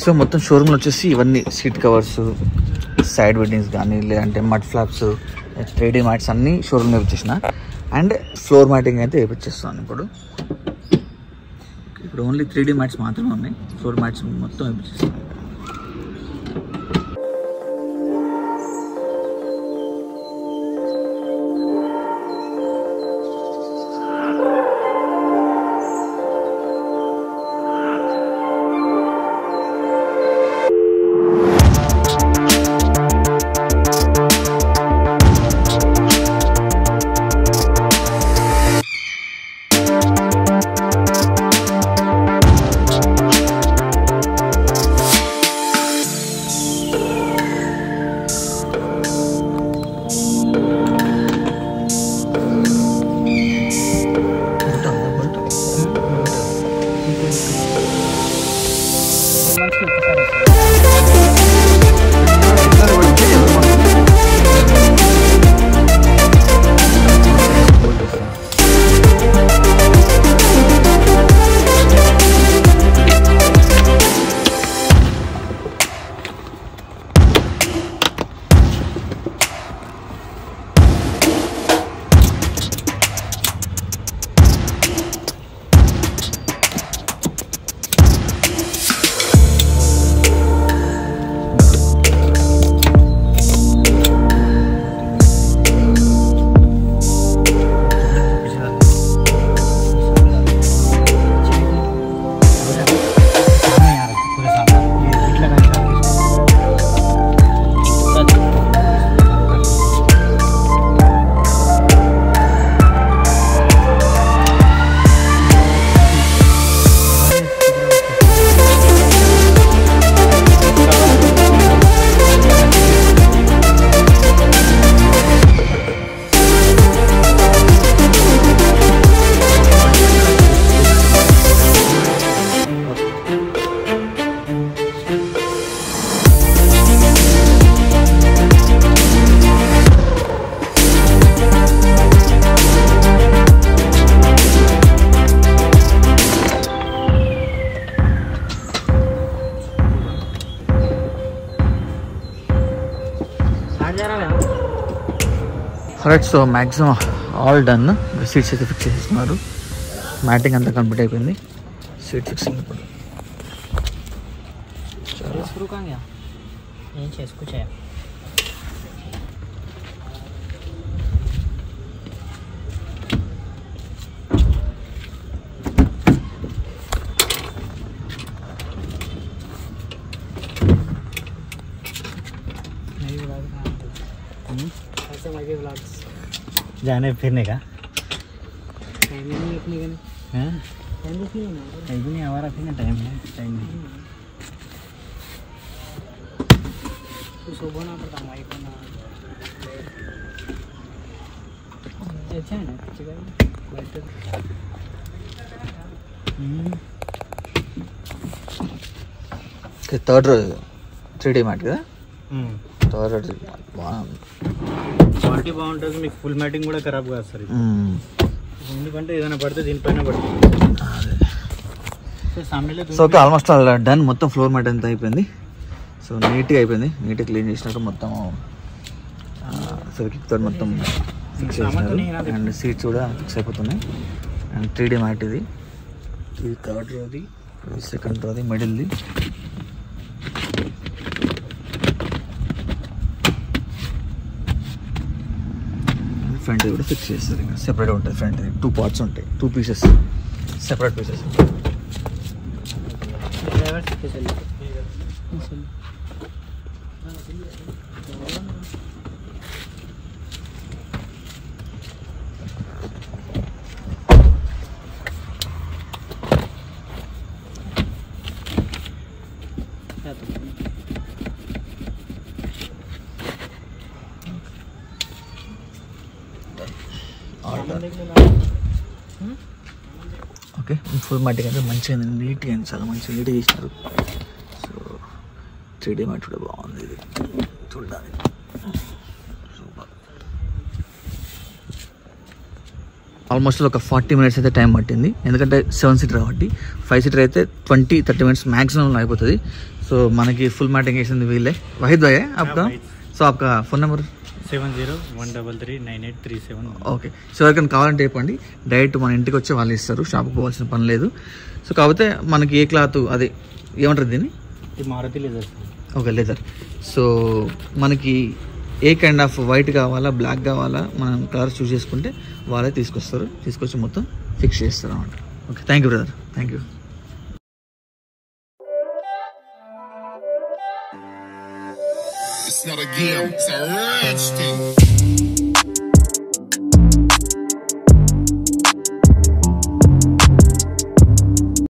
So మొత్తం షోరూమ్లో వచ్చేసి ఇవన్నీ సీట్ కవర్స్, సైడ్ వెడ్డింగ్స్ కానీ లేదంటే మడ్ ఫ్లాప్స్, 3D మ్యాట్స్ అన్నీ షోరూమ్లో వేయించేసిన. అండ్ ఫ్లోర్ మ్యాటింగ్ అయితే వేయించేస్తాను. ఇప్పుడు ఓన్లీ 3D మ్యాట్స్ మాత్రమే ఉన్నాయి. ఫ్లోర్ మ్యాట్స్ మొత్తం వేయించేస్తాను. Right. So maximum all done. Seats అయితే ఫిక్స్ చేస్తున్నారు. మ్యాటింగ్ అంతా కంప్లీట్ అయిపోయింది. సీట్ ఫిక్సింగ్ ఇప్పుడు जाने फिरने का नहीं हमारा फिर टाइम है सोना पड़ता हमारी अच्छा है ना థర్డ్ రోజు 3D మ్యాట్ కదా. థర్డ్ రోజు బాగుంది. క్వాలిటీ బాగుంటుంది. మీకు ఫుల్ మ్యాటింగ్ కూడా ఖరాబ్ కాదు సార్. ఎందుకంటే ఏదైనా పడితే దీనిపైన పడుతుంది. So okay, almost all done. మొత్తం ఫ్లోర్ మ్యాట్ అంతా అయిపోయింది. సో నీట్గా అయిపోయింది. నీట్గా క్లీన్ చేసినాక మొత్తం ఫెవిక్విక్తో మొత్తం ఫిక్స్ చేసినారు. అండ్ సీట్స్ కూడా ఫిక్స్ అయిపోతున్నాయి. అండ్ 3D మ్యాట్ ఇది థర్డ్ రోది, సెకండ్ రోది, మిడిల్ది. ఫ్రంట్ కూడా ఫిక్స్ చేస్తారు. ఇంకా సెపరేట్ ఉంటుంది. ఫ్రంట్ 2 పార్ట్స్ ఉంటాయి, 2 pieces, separate pieces. Okay, full matting అయితే మంచిగా నీట్గా అయింది. చాలా మంచిగా నీట్గా చేసినారు. సో 3D మ్యాట్ కూడా బాగుంది. ఇది చూడడానికి సూపర్. ఆల్మోస్ట్ ఒక 40 minutes అయితే టైం పట్టింది, ఎందుకంటే 7 seater కాబట్టి. 5 seater అయితే 20-30 minutes మ్యాక్సిమం అయిపోతుంది. సో మనకి ఫుల్ మ్యాటింగ్ వేసింది వీళ్ళే. వాహిద్ భాయ్ आपका, సో आपका ఫోన్ నెంబర్ 70133837. ఓకే. సో ఎవరికైనా కావాలంటే చెప్పండి, డైరెక్ట్ మన ఇంటికి వచ్చి వాళ్ళు ఇస్తారు, షాప్కి పోవాల్సిన పని లేదు. సో కాకపోతే మనకి ఏ క్లాత్ అది ఏమంటారు దీన్ని, Maruti leather. Okay leather. So మనకి ఏ కైండ్ ఆఫ్ వైట్ కావాలా బ్లాక్ కావాలా మనం కలర్స్ చూస్ చేసుకుంటే వాళ్ళే తీసుకొస్తారు, తీసుకొచ్చి మొత్తం ఫిక్స్ చేస్తారు అన్నమాట. Okay, thank you brother, thank you. It's not a game, it's a rich thing.